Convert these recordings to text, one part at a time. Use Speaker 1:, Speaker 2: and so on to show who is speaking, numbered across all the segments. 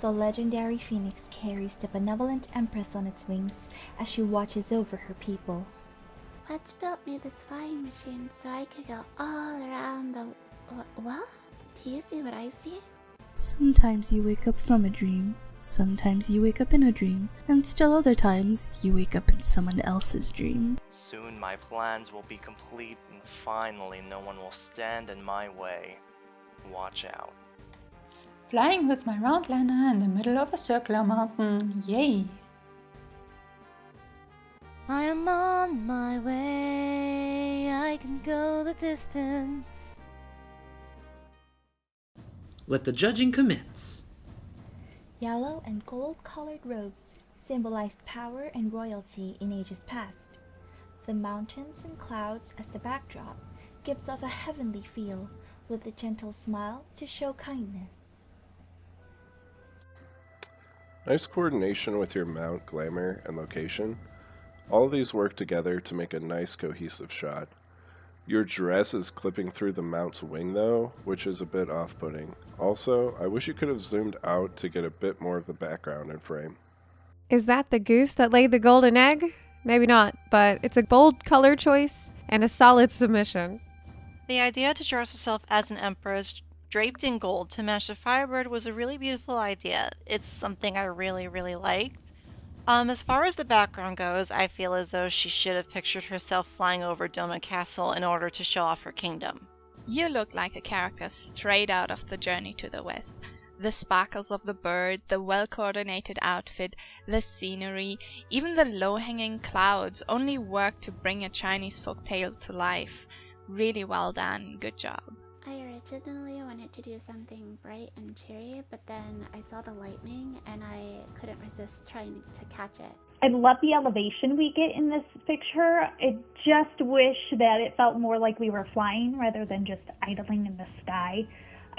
Speaker 1: The legendary phoenix carries the benevolent empress on its wings as she watches over her people.
Speaker 2: What built me this flying machine so I could go all around the... What? Do you see what I see?
Speaker 3: Sometimes you wake up from a dream, sometimes you wake up in a dream, and still other times you wake up in someone else's dream.
Speaker 4: Soon my plans will be complete and finally no one will stand in my way. Watch out.
Speaker 5: Flying with my roundlander in the middle of a circular mountain, yay!
Speaker 6: I am on my way, I can go the distance.
Speaker 7: Let the judging commence.
Speaker 1: Yellow and gold-colored robes symbolized power and royalty in ages past. The mountains and clouds as the backdrop gives off a heavenly feel, with a gentle smile to show kindness.
Speaker 8: Nice coordination with your mount, glamour, and location. All of these work together to make a nice cohesive shot. Your dress is clipping through the mount's wing though, which is a bit off-putting. Also, I wish you could have zoomed out to get a bit more of the background in frame.
Speaker 9: Is that the goose that laid the golden egg? Maybe not, but it's a bold color choice and a solid submission.
Speaker 10: The idea to dress herself as an empress draped in gold to match the firebird was a really beautiful idea. It's something I really liked. As far as the background goes, I feel as though she should have pictured herself flying over Doma Castle in order to show off her kingdom.
Speaker 11: You look like a character straight out of the Journey to the West. The sparkles of the bird, the well-coordinated outfit, the scenery, even the low-hanging clouds only work to bring a Chinese folktale to life. Really well done, good job.
Speaker 2: I originally wanted to do something bright and cheery, but then I saw the lightning and I couldn't resist trying to catch it.
Speaker 12: I love the elevation we get in this picture. I just wish that it felt more like we were flying rather than just idling in the sky.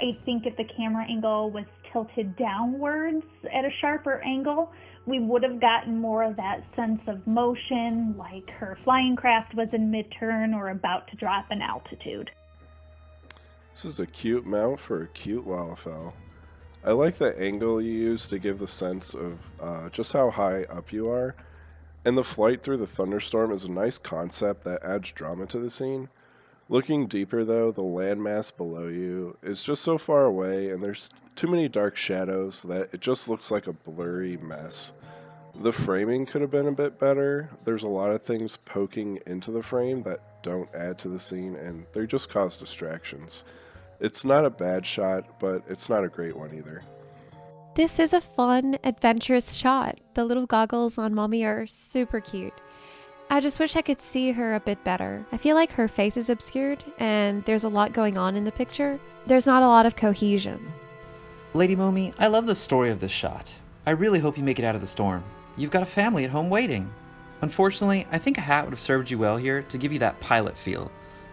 Speaker 12: I think if the camera angle was tilted downwards at a sharper angle, we would have gotten more of that sense of motion, like her flying craft was in mid-turn or about to drop in altitude.
Speaker 8: This is a cute mount for a cute Lalafell. I like the angle you use to give the sense of just how high up you are. And the flight through the thunderstorm is a nice concept that adds drama to the scene. Looking deeper though, the landmass below you is just so far away and there's too many dark shadows that it just looks like a blurry mess. The framing could have been a bit better. There's a lot of things poking into the frame that don't add to the scene and they just cause distractions. It's not a bad shot, but it's not a great one either.
Speaker 9: This is a fun, adventurous shot. The little goggles on Mommy are super cute. I just wish I could see her a bit better. I feel like her face is obscured, and there's a lot going on in the picture. There's not a lot of cohesion.
Speaker 13: Lady Momi, I love the story of this shot. I really hope you make it out of the storm. You've got a family at home waiting. Unfortunately, I think a hat would have served you well here to give you that pilot feel.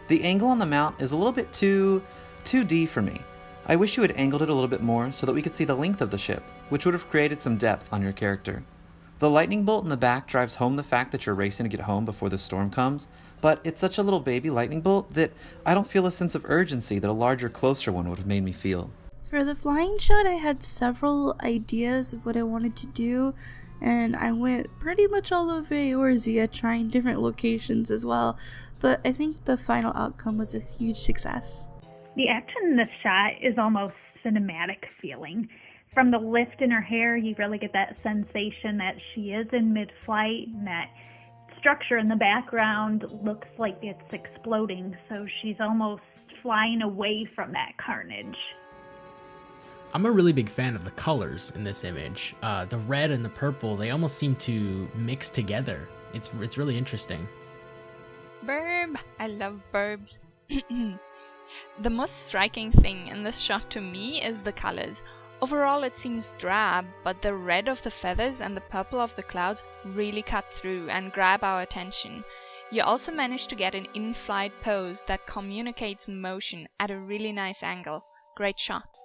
Speaker 13: The angle on the mount is a little bit too 2D for me. I wish you had angled it a little bit more so that we could see the length of the ship, which would have created some depth on your character. The lightning bolt in the back drives home the fact that you're racing to get home before the storm comes, but it's such a little baby lightning bolt that I don't feel a sense of urgency that a larger, closer one would have made me feel.
Speaker 3: For the flying shot, I had several ideas of what I wanted to do, and I went pretty much all over Eorzea trying different locations as well, but I think the final outcome was a huge success.
Speaker 12: The action in this shot is almost cinematic feeling. From the lift in her hair, you really get that sensation that she is in mid-flight, and that structure in the background looks like it's exploding, so she's almost flying away from that carnage.
Speaker 14: I'm a really big fan of the colors in this image. The red and the purple, they almost seem to mix together. It's really interesting.
Speaker 11: Burb! I love burbs. The most striking thing in this shot to me is the colors. Overall it seems drab, but the red of the feathers and the purple of the clouds really cut through and grab our attention. You also manage to get an in-flight pose that communicates motion at a really nice angle. Great shot.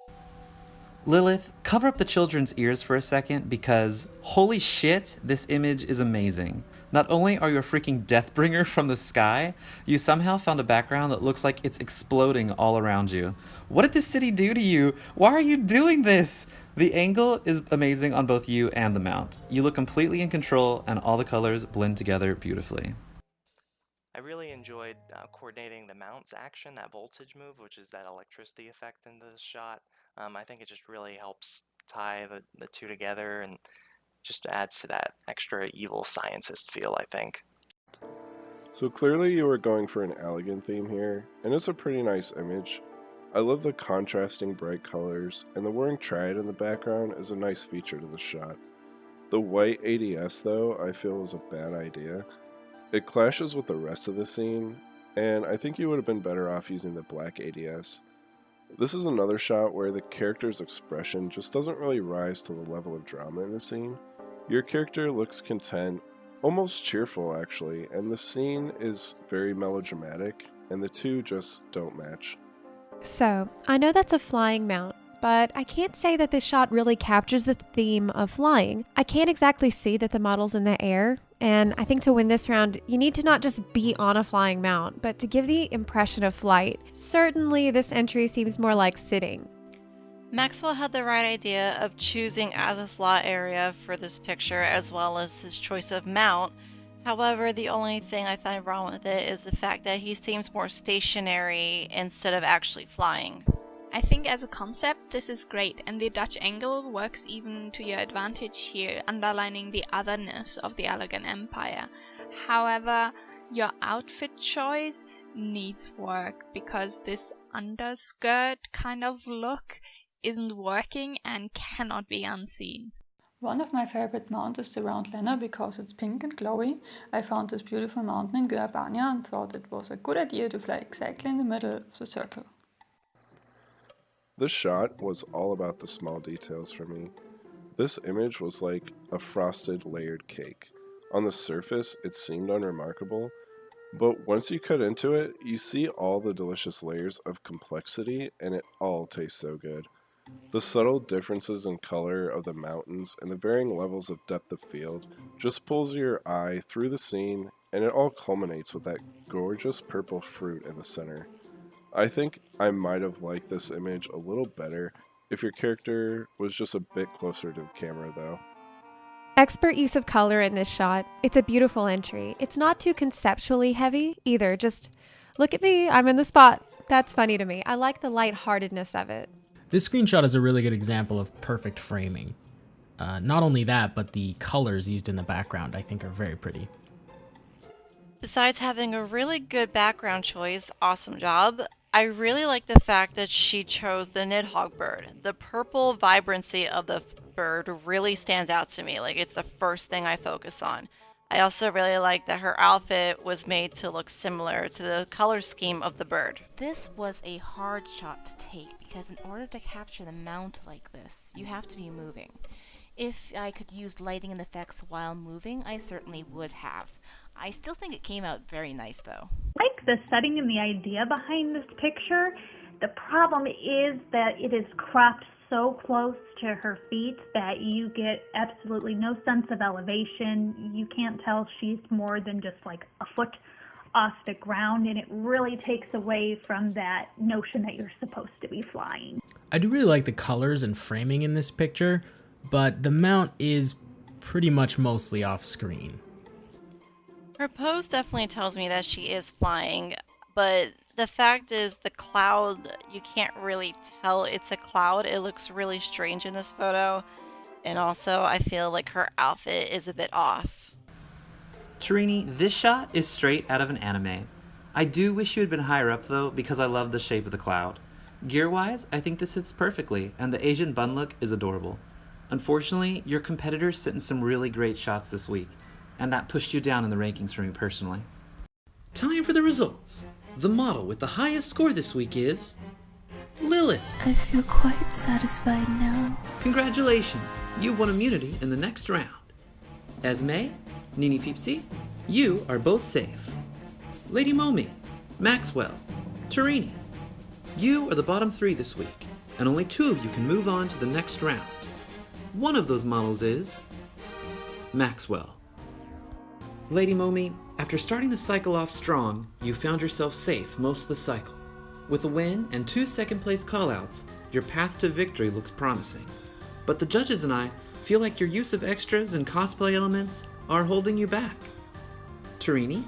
Speaker 13: Lilith, cover up the children's ears for a second because, holy shit, this image is amazing. Not only are you a freaking Deathbringer from the sky, you somehow found a background that looks like it's exploding all around you. What did this city do to you? Why are you doing this? The angle is amazing on both you and the mount. You look completely in control, and all the colors blend together beautifully.
Speaker 4: I really enjoyed coordinating the mount's action, that voltage move, which is that electricity effect in the shot. I think it just really helps tie the two together and just adds to that extra evil scientist feel, I think.
Speaker 8: So clearly you were going for an elegant theme here, and it's a pretty nice image. I love the contrasting bright colors, and the whirring triad in the background is a nice feature to the shot. The white ADS though, I feel is a bad idea. It clashes with the rest of the scene, and I think you would have been better off using the black ADS. This is another shot where the character's expression just doesn't really rise to the level of drama in the scene. Your character looks content, almost cheerful actually, and the scene is very melodramatic, and the two just don't match.
Speaker 9: So, I know that's a flying mount, but I can't say that this shot really captures the theme of flying. I can't exactly see that the model's in the air, and I think to win this round, you need to not just be on a flying mount, but to give the impression of flight. Certainly, this entry seems more like sitting.
Speaker 10: Maxwell had the right idea of choosing as a slot area for this picture, as well as his choice of mount. However, the only thing I find wrong with it is the fact that he seems more stationary instead of actually flying.
Speaker 11: I think as a concept this is great, and the Dutch angle works even to your advantage here, underlining the otherness of the Elegant Empire. However, your outfit choice needs work, because this underskirt kind of look isn't working and cannot be unseen.
Speaker 5: One of my favorite mounts is the round lanner because it's pink and glowy. I found this beautiful mountain in Guerbania and thought it was a good idea to fly exactly in the middle of the circle.
Speaker 8: This shot was all about the small details for me. This image was like a frosted layered cake. On the surface, it seemed unremarkable, but once you cut into it, you see all the delicious layers of complexity, and it all tastes so good. The subtle differences in color of the mountains and the varying levels of depth of field just pulls your eye through the scene, and it all culminates with that gorgeous purple fruit in the center. I think I might have liked this image a little better if your character was just a bit closer to the camera though.
Speaker 9: Expert use of color in this shot. It's a beautiful entry. It's not too conceptually heavy either. Just look at me, I'm in the spot. That's funny to me. I like the lightheartedness of it.
Speaker 14: This screenshot is a really good example of perfect framing. Not only that, but the colors used in the background I think are very pretty.
Speaker 10: Besides having a really good background choice, awesome job, I really like the fact that she chose the Nidhogg bird. The purple vibrancy of the bird really stands out to me, like it's the first thing I focus on. I also really like that her outfit was made to look similar to the color scheme of the bird.
Speaker 15: This was a hard shot to take because in order to capture the mount like this, you have to be moving. If I could use lighting and effects while moving, I certainly would have. I still think it came out very nice though.
Speaker 12: I like the setting and the idea behind this picture. The problem is that it is cropped so close to her feet that you get absolutely no sense of elevation. You can't tell she's more than just like a foot off the ground, and it really takes away from that notion that you're supposed to be flying.
Speaker 14: I do really like the colors and framing in this picture, but the mount is pretty much mostly off screen.
Speaker 10: Her pose definitely tells me that she is flying, but the fact is the cloud, you can't really tell it's a cloud. It looks really strange in this photo. And also, I feel like her outfit is a bit off.
Speaker 13: Tarini, this shot is straight out of an anime. I do wish you had been higher up though, because I love the shape of the cloud. Gear-wise, I think this hits perfectly, and the Asian bun look is adorable. Unfortunately, your competitors sent in some really great shots this week, and that pushed you down in the rankings for me personally.
Speaker 7: Time for the results. The model with the highest score this week is Lilith.
Speaker 3: I feel quite satisfied now.
Speaker 7: Congratulations, you've won immunity in the next round. Esme, Nini Fipsi, you are both safe. Lady Momi, Maxwell, Tarini, you are the bottom 3 this week, and only 2 of you can move on to the next round. One of those models is Maxwell. Lady Momi, after starting the cycle off strong, you found yourself safe most of the cycle. With a win and 2 second-place callouts, your path to victory looks promising. But the judges and I feel like your use of extras and cosplay elements are holding you back. Tarini,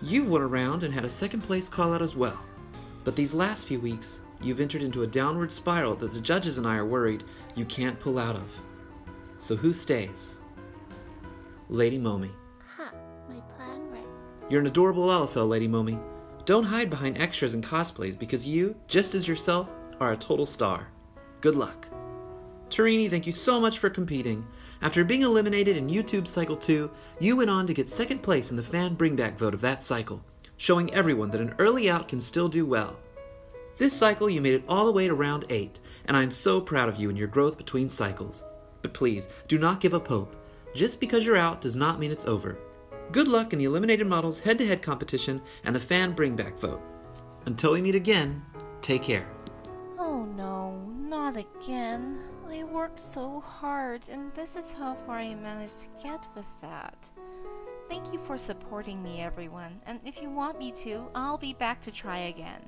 Speaker 7: you've won a round and had a second-place callout as well. But these last few weeks, you've entered into a downward spiral that the judges and I are worried you can't pull out of. So who stays? Lady Momi.
Speaker 2: Ha, my plan worked.
Speaker 7: You're an adorable Lalafell, Lady Momi. Don't hide behind extras and cosplays because you, just as yourself, are a total star. Good luck. Tarini, thank you so much for competing. After being eliminated in YouTube Cycle 2, you went on to get second place in the fan bringback vote of that cycle, showing everyone that an early out can still do well. This cycle you made it all the way to round 8, and I'm so proud of you and your growth between cycles. But please, do not give up hope. Just because you're out does not mean it's over. Good luck in the eliminated models head-to-head competition and the fan bringback vote. Until we meet again, take care.
Speaker 15: Oh no, not again. I worked so hard, and this is how far I managed to get with that. Thank you for supporting me, everyone, and if you want me to, I'll be back to try again.